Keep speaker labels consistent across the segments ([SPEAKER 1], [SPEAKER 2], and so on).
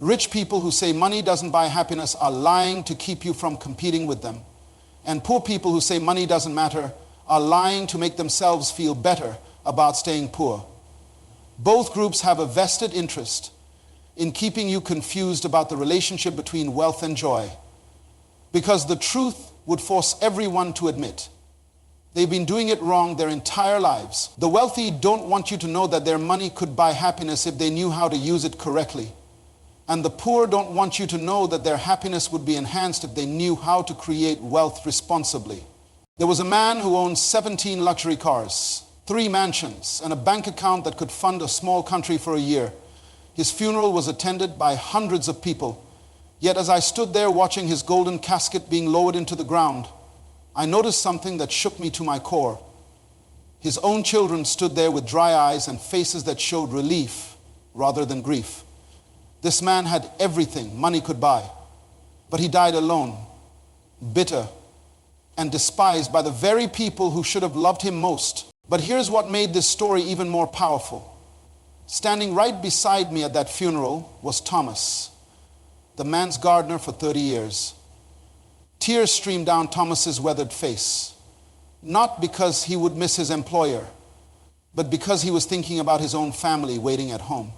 [SPEAKER 1] Rich people who say money doesn't buy happiness are lying to keep you from competing with them. And poor people who say money doesn't matter are lying to make themselves feel better about staying poor. Both groups have a vested interest in keeping you confused about the relationship between wealth and joy, because the truth would force everyone to admit they've been doing it wrong their entire lives. The wealthy don't want you to know that their money could buy happiness if they knew how to use it correctly. And the poor don't want you to know that their happiness would be enhanced if they knew how to create wealth responsibly. There was a man who owned 17 luxury cars, 3 mansions, and a bank account that could fund a small country for a year. His funeral was attended by hundreds of people. Yet as I stood there watching his golden casket being lowered into the ground, I noticed something that shook me to my core. His own children stood there with dry eyes and faces that showed relief rather than grief. This man had everything money could buy, but he died alone, bitter, and despised by the very people who should have loved him most. But here's what made this story even more powerful. Standing right beside me at that funeral was Thomas, the man's gardener for 30 years. Tears streamed down Thomas's weathered face, not because he would miss his employer, but because he was thinking about his own family waiting at home.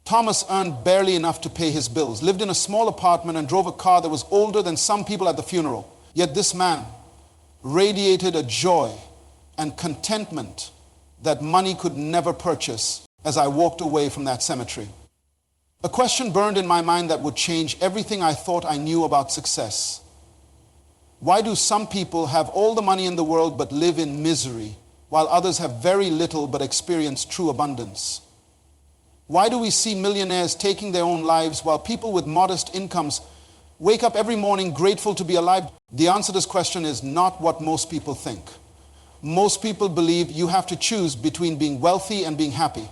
[SPEAKER 1] Thomas earned barely enough to pay his bills, lived in a small apartment, and drove a car that was older than some people at the funeral. Yet this man radiated a joy and contentment that money could never purchase as I walked away from that cemetery. A question burned in my mind that would change everything I thought I knew about success. Why do some people have all the money in the world but live in misery, while others have very little but experience true abundance? Why do we see millionaires taking their own lives while people with modest incomes wake up every morning grateful to be alive? The answer to this question is not what most people think. Most people believe you have to choose between being wealthy and being happy.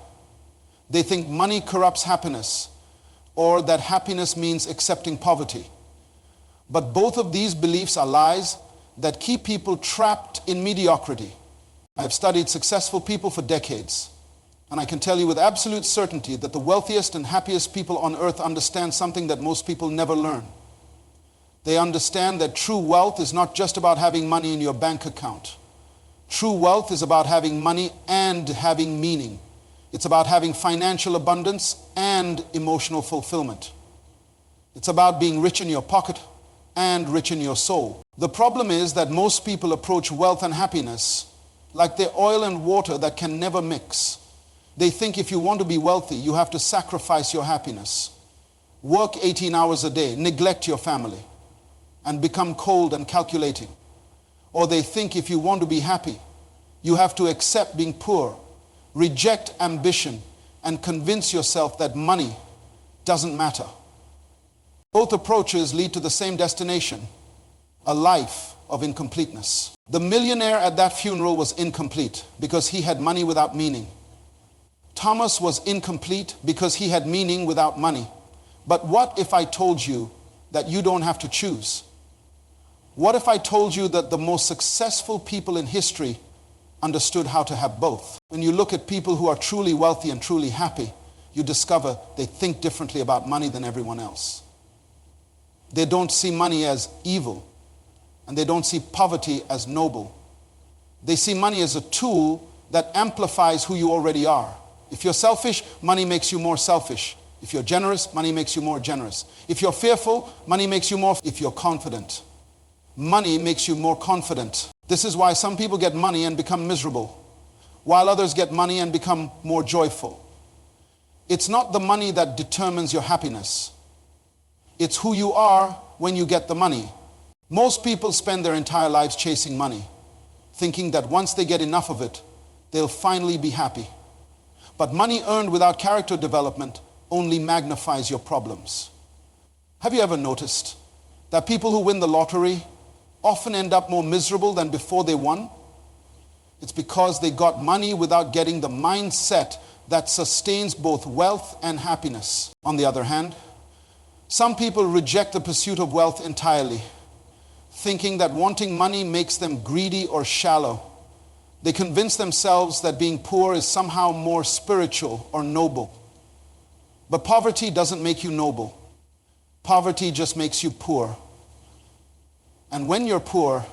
[SPEAKER 1] They think money corrupts happiness, or that happiness means accepting poverty. But both of these beliefs are lies that keep people trapped in mediocrity. I've studied successful people for decades, and I can tell you with absolute certainty that the wealthiest and happiest people on earth understand something that most people never learn. They understand that true wealth is not just about having money in your bank account. True wealth is about having money and having meaning. It's about having financial abundance and emotional fulfillment. It's about being rich in your pocket and rich in your soul. The problem is that most people approach wealth and happiness like they're oil and water that can never mix. They think if you want to be wealthy, you have to sacrifice your happiness, work 18 hours a day, neglect your family, and become cold and calculating. Or they think if you want to be happy, you have to accept being poor, reject ambition, and convince yourself that money doesn't matter. Both approaches lead to the same destination, a life of incompleteness. The millionaire at that funeral was incomplete because he had money without meaning. Thomas was incomplete because he had meaning without money. But what if I told you that you don't have to choose? What if I told you that the most successful people in history understood how to have both? When you look at people who are truly wealthy and truly happy, you discover they think differently about money than everyone else. They don't see money as evil, and they don't see poverty as noble. They see money as a tool that amplifies who you already are. If you're selfish, money makes you more selfish. If you're generous, money makes you more generous. If you're fearful, money makes you more. If you're confident, money makes you more confident. This is why some people get money and become miserable, while others get money and become more joyful. It's not the money that determines your happiness. It's who you are when you get the money. Most people spend their entire lives chasing money, thinking that once they get enough of it, they'll finally be happy. But money earned without character development only magnifies your problems. Have you ever noticed that people who win the lottery often end up more miserable than before they won? It's because they got money without getting the mindset that sustains both wealth and happiness. On the other hand, some people reject the pursuit of wealth entirely, thinking that wanting money makes them greedy or shallow. They convince themselves that being poor is somehow more spiritual or noble. But poverty doesn't make you noble. Poverty just makes you poor. And when you're poor,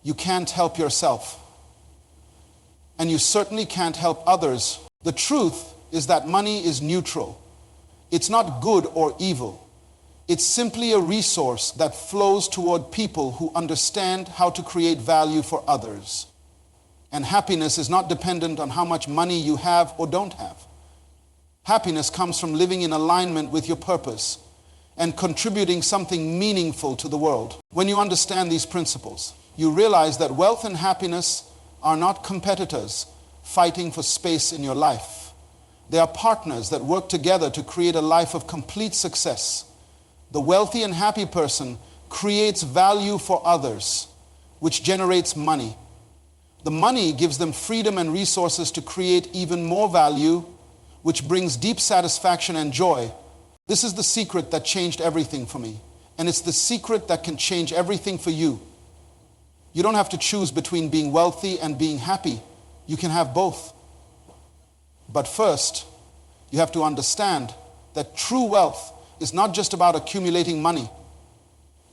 [SPEAKER 1] you can't help yourself. And you certainly can't help others. The truth is that money is neutral. It's not good or evil. It's simply a resource that flows toward people who understand how to create value for others. And happiness is not dependent on how much money you have or don't have. Happiness comes from living in alignment with your purpose and contributing something meaningful to the world. When you understand these principles, you realize that wealth and happiness are not competitors fighting for space in your life. They are partners that work together to create a life of complete success. The wealthy and happy person creates value for others, which generates money. The money gives them freedom and resources to create even more value, which brings deep satisfaction and joy. This is the secret that changed everything for me. And it's the secret that can change everything for you. You don't have to choose between being wealthy and being happy. You can have both. But first, you have to understand that true wealth is not just about accumulating money.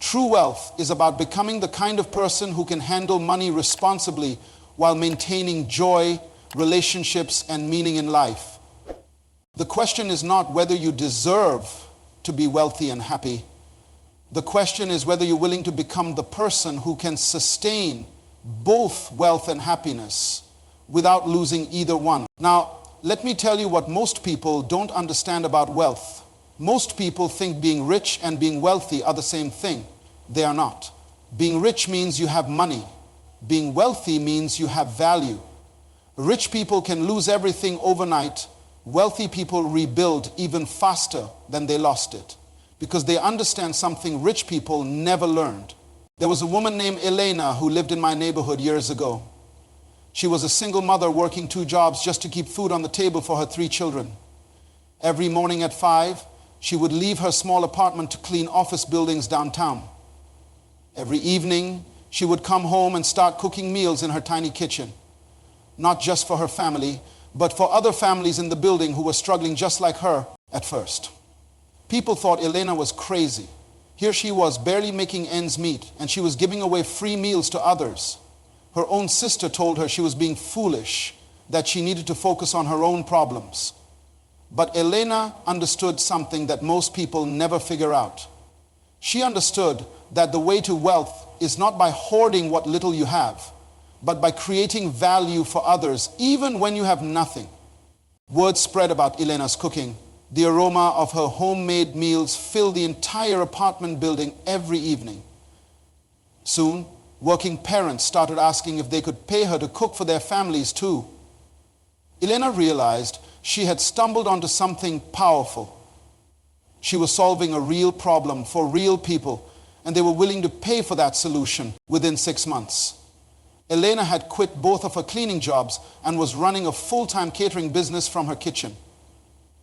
[SPEAKER 1] True wealth is about becoming the kind of person who can handle money responsibly while maintaining joy, relationships, and meaning in life. The question is not whether you deserve to be wealthy and happy. The question is whether you're willing to become the person who can sustain both wealth and happiness without losing either one. Now, let me tell you what most people don't understand about wealth. Most people think being rich and being wealthy are the same thing. They are not. Being rich means you have money. Being wealthy means you have value. Rich people can lose everything overnight. Wealthy people rebuild even faster than they lost it, because they understand something rich people never learned. There was a woman named Elena who lived in my neighborhood years ago. She was a single mother working 2 jobs just to keep food on the table for her 3 children. Every morning at 5, she would leave her small apartment to clean office buildings downtown. Every evening, she would come home and start cooking meals in her tiny kitchen, not just for her family, but for other families in the building who were struggling just like her at first. People thought Elena was crazy. Here she was, barely making ends meet, and she was giving away free meals to others. Her own sister told her she was being foolish, that she needed to focus on her own problems. But Elena understood something that most people never figure out. She understood that the way to wealth is not by hoarding what little you have, but by creating value for others, even when you have nothing. Word spread about Elena's cooking. The aroma of her homemade meals filled the entire apartment building every evening. Soon, working parents started asking if they could pay her to cook for their families too. Elena realized she had stumbled onto something powerful. She was solving a real problem for real people, and they were willing to pay for that solution within 6 months. Elena had quit both of her cleaning jobs and was running a full-time catering business from her kitchen.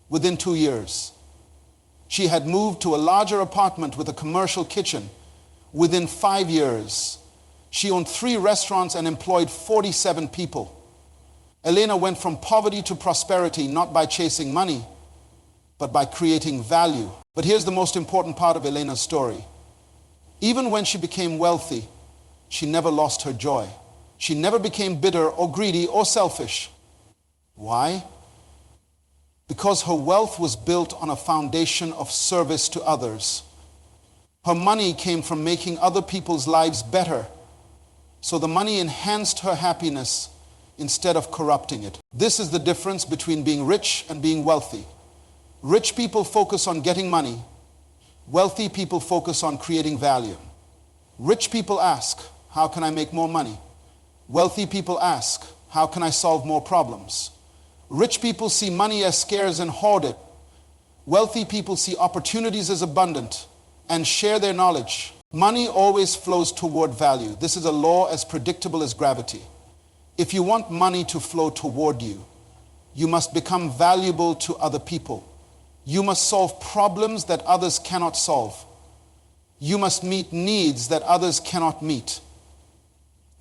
[SPEAKER 1] Within 2 years, she had moved to a larger apartment with a commercial kitchen. Within 5 years, she owned 3 restaurants and employed 47 people. Elena went from poverty to prosperity, not by chasing money, but by creating value. But here's the most important part of Elena's story. Even when she became wealthy, she never lost her joy. She never became bitter or greedy or selfish. Why? Because her wealth was built on a foundation of service to others. Her money came from making other people's lives better. So the money enhanced her happiness instead of corrupting it. This is the difference between being rich and being wealthy. Rich people focus on getting money. Wealthy people focus on creating value. Rich people ask, how can I make more money? Wealthy people ask, how can I solve more problems? Rich people see money as scarce and hoard it. Wealthy people see opportunities as abundant and share their knowledge. Money always flows toward value. This is a law as predictable as gravity. If you want money to flow toward you, you must become valuable to other people. You must solve problems that others cannot solve. You must meet needs that others cannot meet.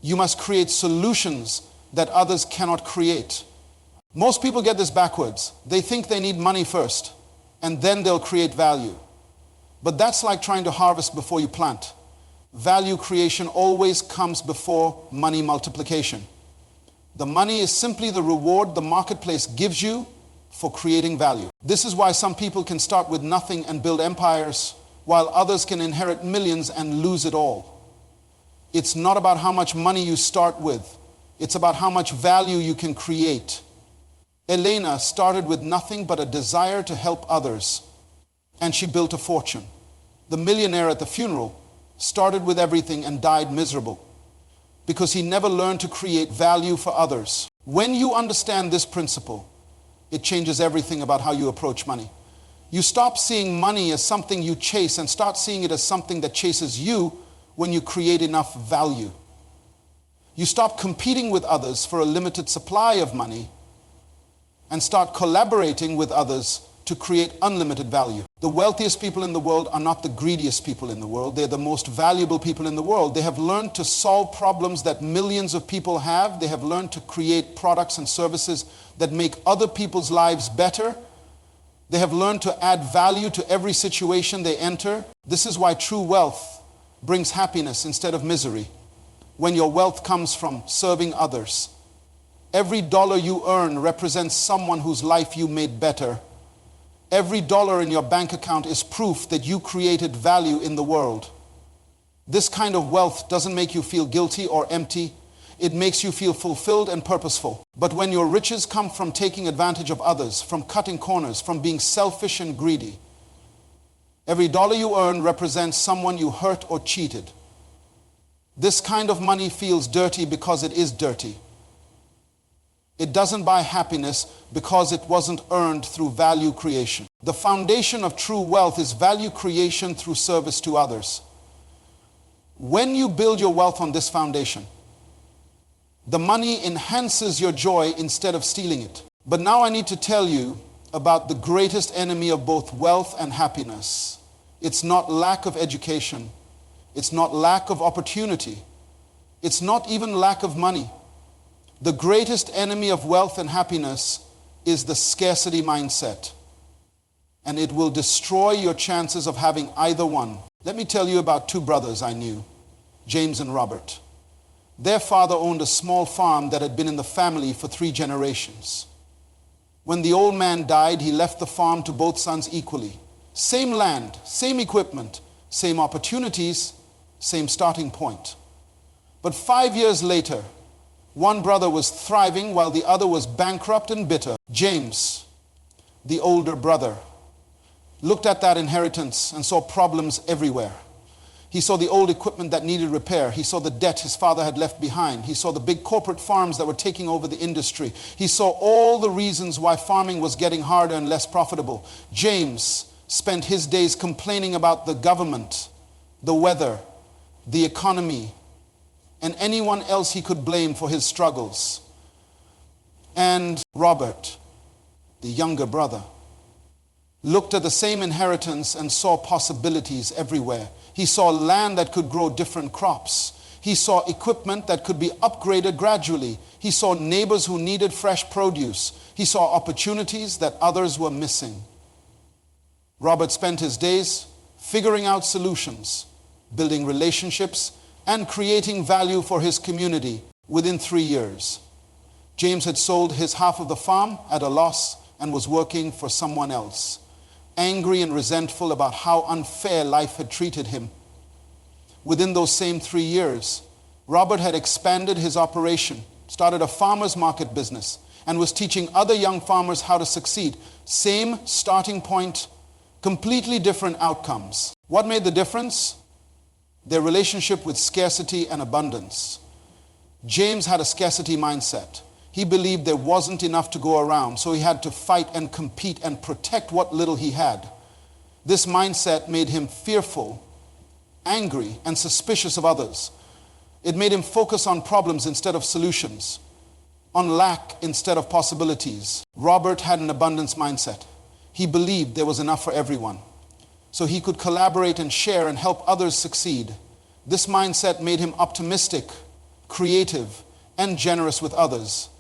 [SPEAKER 1] You must create solutions that others cannot create. Most people get this backwards. They think they need money first, and then they'll create value. But that's like trying to harvest before you plant. Value creation always comes before money multiplication. The money is simply the reward the marketplace gives you for creating value. This is why some people can start with nothing and build empires, while others can inherit millions and lose it all. It's not about how much money you start with. It's about how much value you can create. Elena started with nothing but a desire to help others, and she built a fortune. The millionaire at the funeral started with everything and died miserable because he never learned to create value for others. When you understand this principle, it changes everything about how you approach money. You stop seeing money as something you chase and start seeing it as something that chases you when you create enough value. You stop competing with others for a limited supply of money and start collaborating with others to create unlimited value. The wealthiest people in the world are not the greediest people in the world. They're the most valuable people in the world. They have learned to solve problems that millions of people have. They have learned to create products and services that make other people's lives better. They have learned to add value to every situation they enter. This is why true wealth brings happiness instead of misery. When your wealth comes from serving others. Every dollar you earn represents someone whose life you made better. Every dollar in your bank account is proof that you created value in the world. This kind of wealth doesn't make you feel guilty or empty. It makes you feel fulfilled and purposeful. But when your riches come from taking advantage of others, from cutting corners, from being selfish and greedy, every dollar you earn represents someone you hurt or cheated. This kind of money feels dirty because it is dirty. It doesn't buy happiness because it wasn't earned through value creation. The foundation of true wealth is value creation through service to others. When you build your wealth on this foundation, the money enhances your joy instead of stealing it. But now I need to tell you about the greatest enemy of both wealth and happiness. It's not lack of education. It's not lack of opportunity. It's not even lack of money. The greatest enemy of wealth and happiness is the scarcity mindset. And it will destroy your chances of having either one. Let me tell you about two brothers I knew, James and Robert. Their father owned a small farm that had been in the family for 3 generations. When the old man died, he left the farm to both sons equally. Same land, same equipment, same opportunities, same starting point. But 5 years later, one brother was thriving while the other was bankrupt and bitter. James, the older brother, looked at that inheritance and saw problems everywhere. He saw the old equipment that needed repair. He saw the debt his father had left behind. He saw the big corporate farms that were taking over the industry. He saw all the reasons why farming was getting harder and less profitable. James spent his days complaining about the government, the weather, the economy, and anyone else he could blame for his struggles. And Robert, the younger brother, looked at the same inheritance and saw possibilities everywhere. He saw land that could grow different crops. He saw equipment that could be upgraded gradually. He saw neighbors who needed fresh produce. He saw opportunities that others were missing. Robert spent his days figuring out solutions, building relationships, and creating value for his community. Within 3 years, James had sold his half of the farm at a loss and was working for someone else, angry and resentful about how unfair life had treated him. Within those same 3 years, Robert had expanded his operation, started a farmer's market business, and was teaching other young farmers how to succeed. Same starting point, completely different outcomes. What made the difference? Their relationship with scarcity and abundance. James had a scarcity mindset. He believed there wasn't enough to go around, so he had to fight and compete and protect what little he had. This mindset made him fearful, angry, and suspicious of others. It made him focus on problems instead of solutions, on lack instead of possibilities. Robert had an abundance mindset. He believed there was enough for everyone, so he could collaborate and share and help others succeed. This mindset made him optimistic, creative, and generous with others.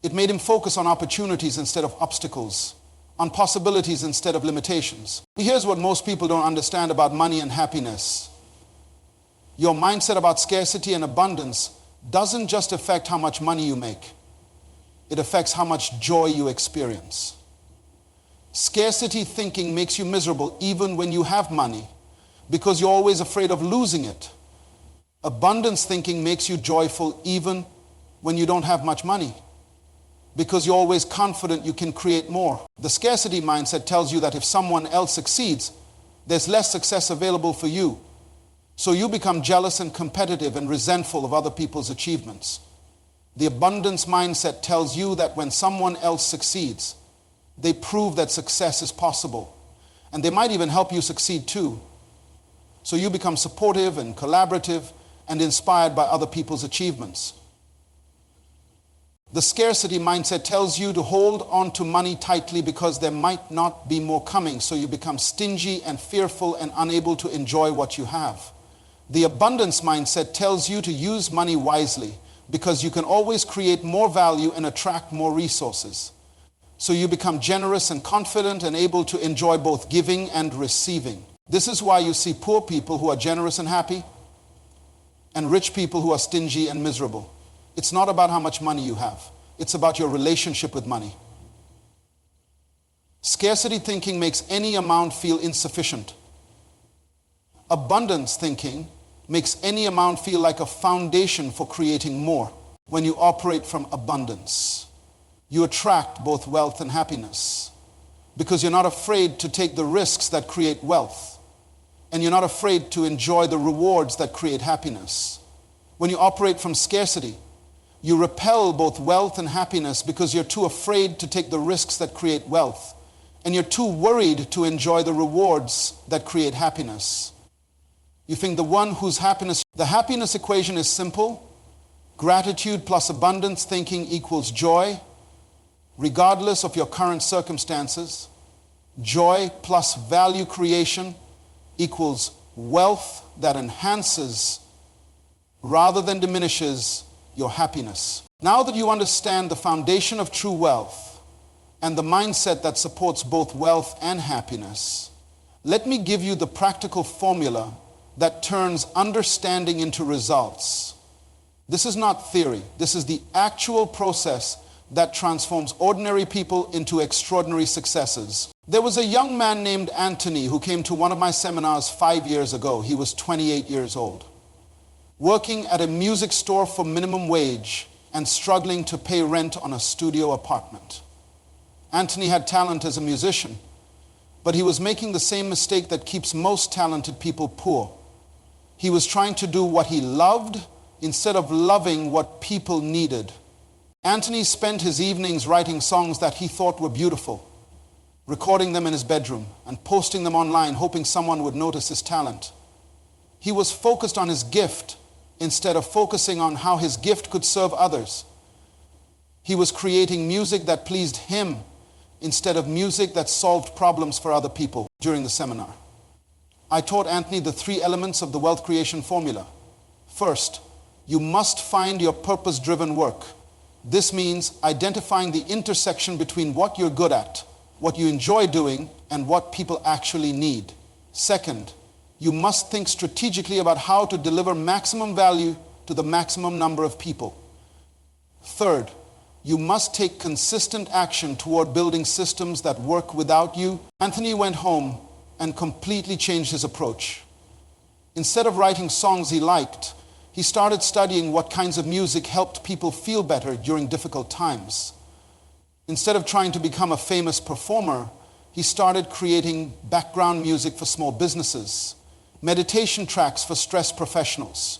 [SPEAKER 1] It made him focus on opportunities instead of obstacles, on possibilities instead of limitations. Here's what most people don't understand about money and happiness. Your mindset about scarcity and abundance doesn't just affect how much money you make. It affects how much joy you experience. Scarcity thinking makes you miserable even when you have money because you're always afraid of losing it. Abundance thinking makes you joyful even when you don't have much money because you're always confident you can create more. The scarcity mindset tells you that if someone else succeeds, there's less success available for you. So you become jealous and competitive and resentful of other people's achievements. The abundance mindset tells you that when someone else succeeds, they prove that success is possible. And they might even help you succeed too. So you become supportive and collaborative and inspired by other people's achievements. The scarcity mindset tells you to hold on to money tightly because there might not be more coming, so you become stingy and fearful and unable to enjoy what you have. The abundance mindset tells you to use money wisely because you can always create more value and attract more resources. So you become generous and confident and able to enjoy both giving and receiving. This is why you see poor people who are generous and happy and rich people who are stingy and miserable. It's not about how much money you have. It's about your relationship with money. Scarcity thinking makes any amount feel insufficient. Abundance thinking makes any amount feel like a foundation for creating more. When you operate from abundance, you attract both wealth and happiness because you're not afraid to take the risks that create wealth, and you're not afraid to enjoy the rewards that create happiness. When you operate from scarcity, you repel both wealth and happiness because you're too afraid to take the risks that create wealth, and you're too worried to enjoy the rewards that create happiness. You think the happiness equation is simple. Gratitude plus abundance thinking equals joy, regardless of your current circumstances. Joy plus value creation equals wealth that enhances rather than diminishes your happiness. Now that you understand the foundation of true wealth and the mindset that supports both wealth and happiness, let me give you the practical formula that turns understanding into results. This is not theory. This is the actual process that transforms ordinary people into extraordinary successes. There was a young man named Anthony who came to one of my seminars 5 years ago. He was 28 years old, working at a music store for minimum wage and struggling to pay rent on a studio apartment. Anthony had talent as a musician, but he was making the same mistake that keeps most talented people poor. He was trying to do what he loved instead of loving what people needed. Anthony spent his evenings writing songs that he thought were beautiful, recording them in his bedroom and posting them online, hoping someone would notice his talent. He was focused on his gift instead of focusing on how his gift could serve others. He was creating music that pleased him instead of music that solved problems for other people. During the seminar, I taught Anthony the 3 elements of the wealth creation formula. First, you must find your purpose-driven work. This means identifying the intersection between what you're good at, what you enjoy doing, and what people actually need. Second, you must think strategically about how to deliver maximum value to the maximum number of people. Third, you must take consistent action toward building systems that work without you. Anthony went home and completely changed his approach. Instead of writing songs he liked, he started studying what kinds of music helped people feel better during difficult times. Instead of trying to become a famous performer, he started creating background music for small businesses, meditation tracks for stressed professionals,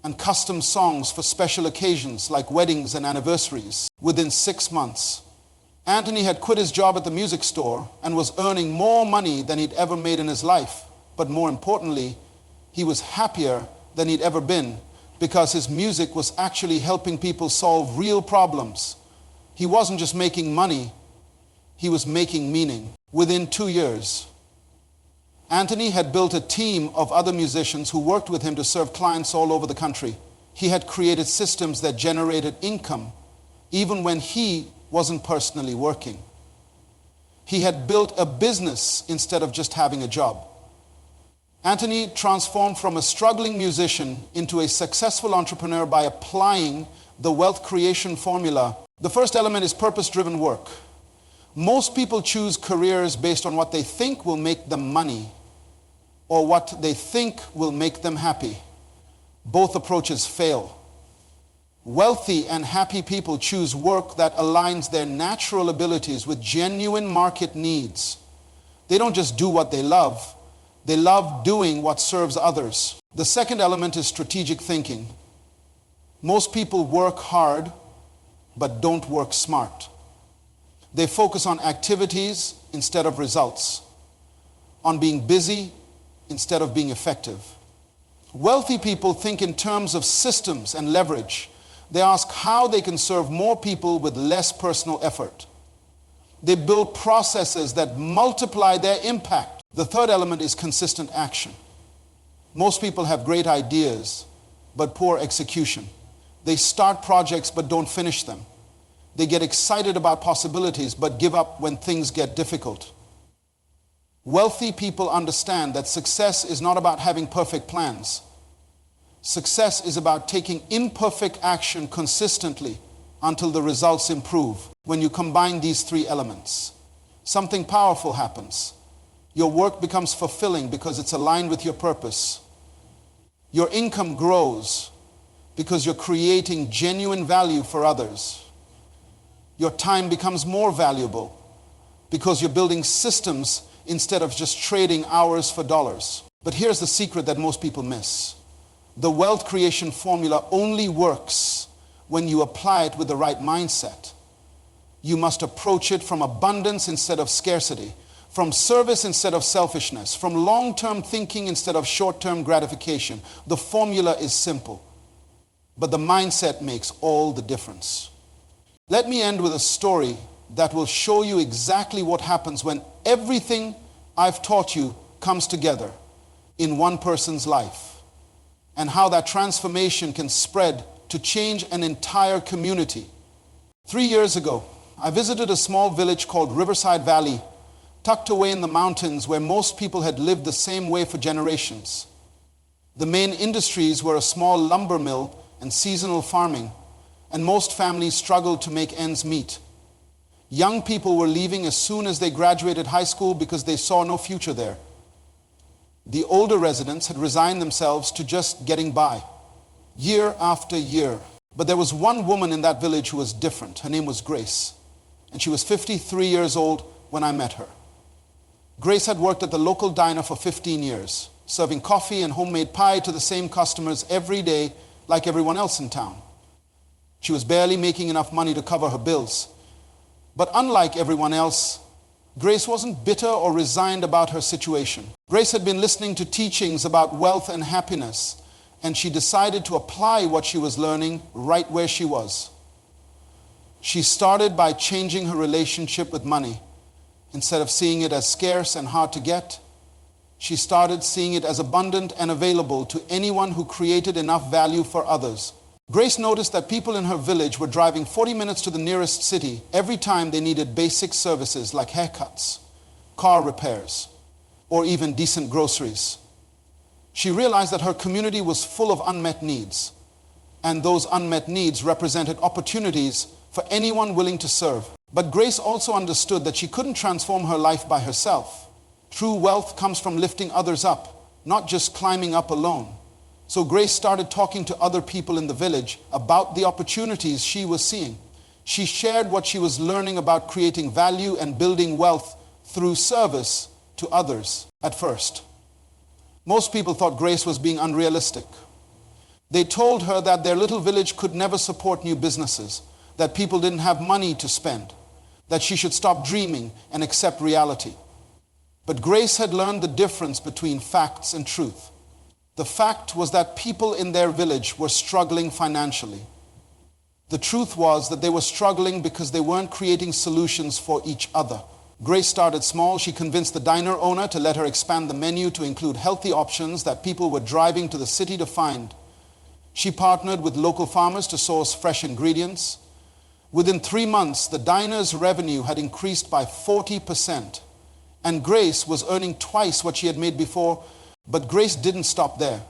[SPEAKER 1] and custom songs for special occasions like weddings and anniversaries. Within 6 months, Anthony had quit his job at the music store and was earning more money than he'd ever made in his life. But more importantly, he was happier than he'd ever been because his music was actually helping people solve real problems. He wasn't just making money, he was making meaning. Within 2 years, Anthony had built a team of other musicians who worked with him to serve clients all over the country. He had created systems that generated income even when he wasn't personally working. He had built a business instead of just having a job. Anthony transformed from a struggling musician into a successful entrepreneur by applying the wealth creation formula. The first element is purpose-driven work. Most people choose careers based on what they think will make them money or what they think will make them happy. Both approaches fail. Wealthy and happy people choose work that aligns their natural abilities with genuine market needs. They don't just do what they love doing what serves others. The second element is strategic thinking. Most people work hard, but don't work smart. They focus on activities instead of results, on being busy instead of being effective. Wealthy people think in terms of systems and leverage. They ask how they can serve more people with less personal effort. They build processes that multiply their impact. The third element is consistent action. Most people have great ideas, but poor execution. They start projects but don't finish them. They get excited about possibilities but give up when things get difficult. Wealthy people understand that success is not about having perfect plans. Success is about taking imperfect action consistently until the results improve. When you combine these three elements, something powerful happens. Your work becomes fulfilling because it's aligned with your purpose. Your income grows because you're creating genuine value for others. Your time becomes more valuable because you're building systems instead of just trading hours for dollars. But here's the secret that most people miss. The wealth creation formula only works when you apply it with the right mindset. You must approach it from abundance instead of scarcity, from service instead of selfishness, from long-term thinking instead of short-term gratification. The formula is simple, but the mindset makes all the difference. Let me end with a story that will show you exactly what happens when everything I've taught you comes together in one person's life, and how that transformation can spread to change an entire community. 3 years ago, I visited a small village called Riverside Valley, tucked away in the mountains where most people had lived the same way for generations. The main industries were a small lumber mill and seasonal farming, and most families struggled to make ends meet. Young people were leaving as soon as they graduated high school because they saw no future there. The older residents had resigned themselves to just getting by, year after year. But there was one woman in that village who was different. Her name was Grace, and she was 53 years old when I met her. Grace had worked at the local diner for 15 years, serving coffee and homemade pie to the same customers every day like everyone else in town. She was barely making enough money to cover her bills. But unlike everyone else, Grace wasn't bitter or resigned about her situation. Grace had been listening to teachings about wealth and happiness, and she decided to apply what she was learning right where she was. She started by changing her relationship with money. Instead of seeing it as scarce and hard to get, she started seeing it as abundant and available to anyone who created enough value for others. Grace noticed that people in her village were driving 40 minutes to the nearest city every time they needed basic services like haircuts, car repairs, or even decent groceries. She realized that her community was full of unmet needs, and those unmet needs represented opportunities for anyone willing to serve. But Grace also understood that she couldn't transform her life by herself. True wealth comes from lifting others up, not just climbing up alone. So Grace started talking to other people in the village about the opportunities she was seeing. She shared what she was learning about creating value and building wealth through service to others at first. Most people thought Grace was being unrealistic. They told her that their little village could never support new businesses, that people didn't have money to spend, that she should stop dreaming and accept reality. But Grace had learned the difference between facts and truth. The fact was that people in their village were struggling financially. The truth was that they were struggling because they weren't creating solutions for each other. Grace started small. She convinced the diner owner to let her expand the menu to include healthy options that people were driving to the city to find. She partnered with local farmers to source fresh ingredients. Within 3 months, the diner's revenue had increased by 40%, and Grace was earning twice what she had made before. But Grace didn't stop there.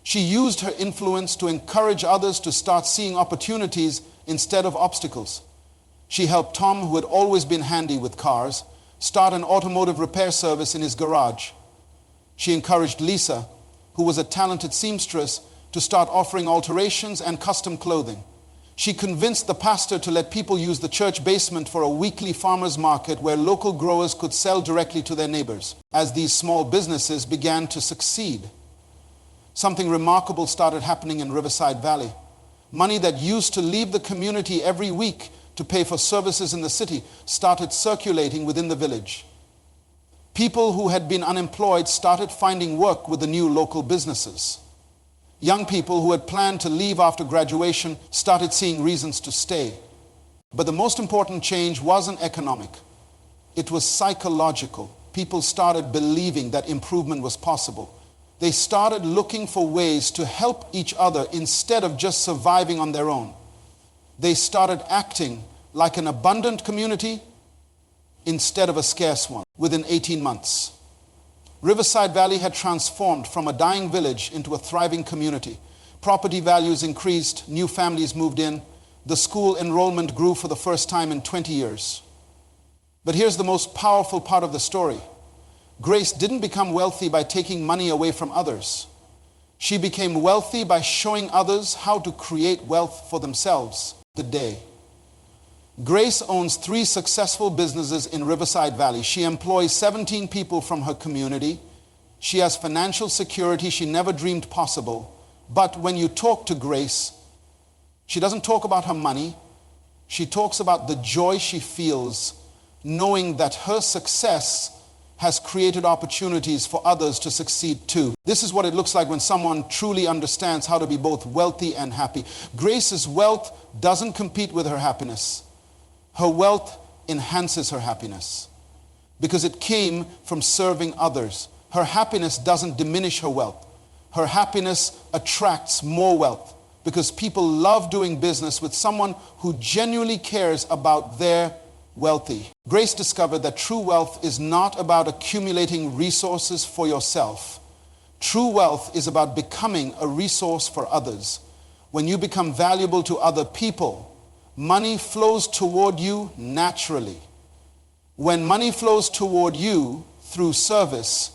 [SPEAKER 1] She used her influence to encourage others to start seeing opportunities instead of obstacles. She helped Tom, who had always been handy with cars, start an automotive repair service in his garage. She encouraged Lisa, who was a talented seamstress, to start offering alterations and custom clothing. She convinced the pastor to let people use the church basement for a weekly farmers market where local growers could sell directly to their neighbors. As these small businesses began to succeed, something remarkable started happening in Riverside Valley. Money that used to leave the community every week to pay for services in the city started circulating within the village. People who had been unemployed started finding work with the new local businesses. Young people who had planned to leave after graduation started seeing reasons to stay. But the most important change wasn't economic. It was psychological. People started believing that improvement was possible. They started looking for ways to help each other instead of just surviving on their own. They started acting like an abundant community instead of a scarce one. Within 18 months, Riverside Valley had transformed from a dying village into a thriving community. Property values increased, new families moved in, the school enrollment grew for the first time in 20 years. But here's the most powerful part of the story. Grace didn't become wealthy by taking money away from others. She became wealthy by showing others how to create wealth for themselves today. Grace owns 3 successful businesses in Riverside Valley. She employs 17 people from her community. She has financial security she never dreamed possible. But when you talk to Grace, she doesn't talk about her money. She talks about the joy she feels knowing that her success has created opportunities for others to succeed too. This is what it looks like when someone truly understands how to be both wealthy and happy. Grace's wealth doesn't compete with her happiness. Her wealth enhances her happiness because it came from serving others. Her happiness doesn't diminish her wealth. Her happiness attracts more wealth because people love doing business with someone who genuinely cares about their wealthy. Grace discovered that true wealth is not about accumulating resources for yourself. True wealth is about becoming a resource for others. When you become valuable to other people, money flows toward you naturally. When money flows toward you through service,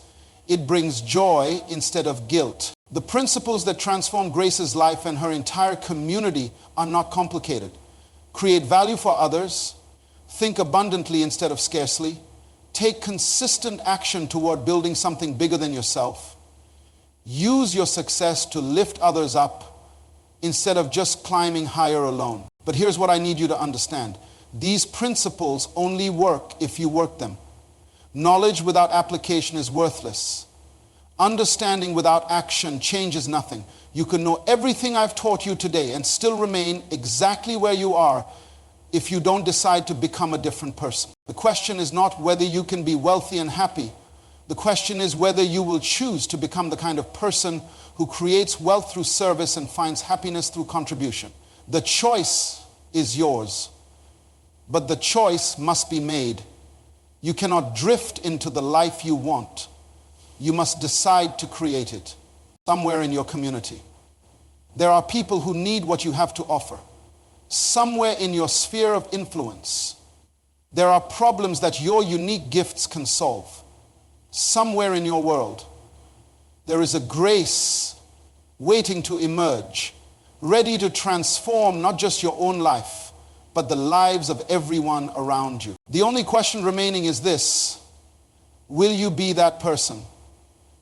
[SPEAKER 1] it brings joy instead of guilt. The principles that transform Grace's life and her entire community are not complicated. Create value for others, think abundantly instead of scarcely, take consistent action toward building something bigger than yourself, use your success to lift others up instead of just climbing higher alone. But here's what I need you to understand. These principles only work if you work them. Knowledge without application is worthless. Understanding without action changes nothing. You can know everything I've taught you today and still remain exactly where you are if you don't decide to become a different person. The question is not whether you can be wealthy and happy. The question is whether you will choose to become the kind of person who creates wealth through service and finds happiness through contribution. The choice is yours, but the choice must be made. You cannot drift into the life you want. You must decide to create it somewhere in your community. There are people who need what you have to offer. Somewhere in your sphere of influence, there are problems that your unique gifts can solve. Somewhere in your world, there is a grace waiting to emerge, ready to transform not just your own life, but the lives of everyone around you. The only question remaining is this: will you be that person?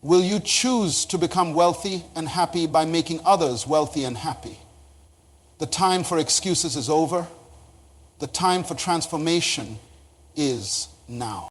[SPEAKER 1] Will you choose to become wealthy and happy by making others wealthy and happy? The time for excuses is over. The time for transformation is now.